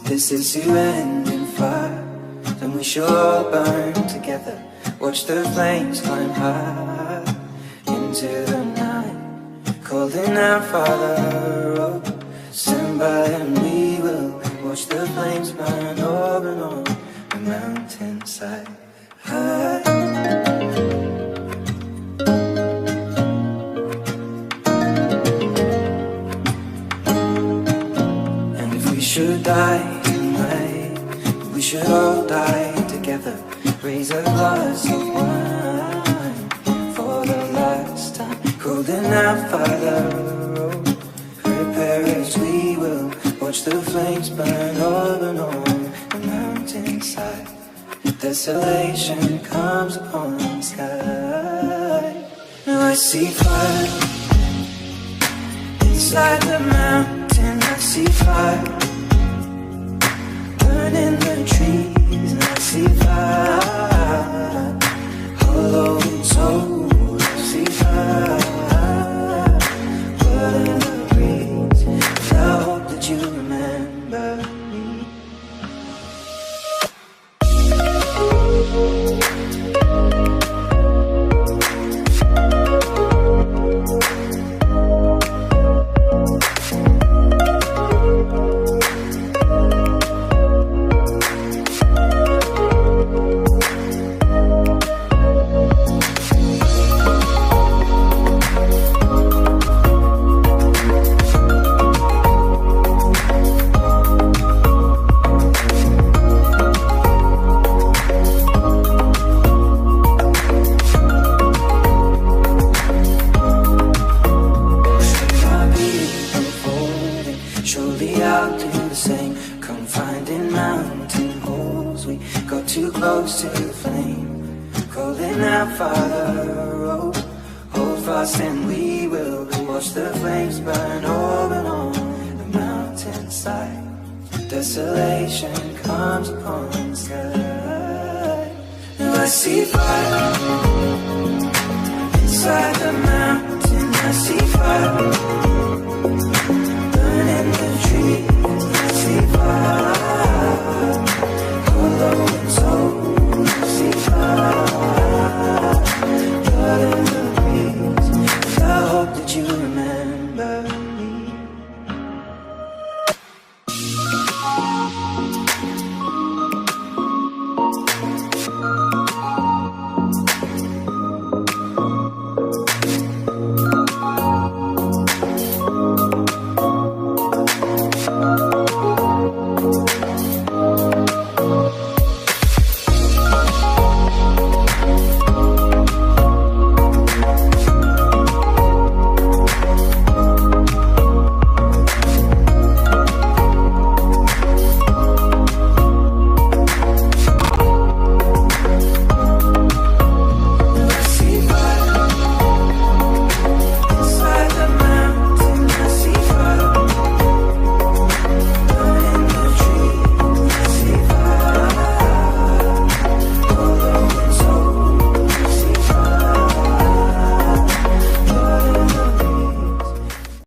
This is the end in fire, then we shall all burn together. Watch the flames climb high into the night, calling out, Father, oh, stand by and we will watch the flames burn over and on the mountainside. And if we should die, we should all die together. Raise a glass of wine for the last time, holding out, Father, oh, prepare as we will watch the flames burn over and on the mountainside. Desolation comes upon the sky. Now I see fire inside the mountain. I see fire in the trees, and I see fire, hollow and soul. I see fire, blood in the breeze, and I hope that you remember me. Desolation comes upon the sky. Now I see fire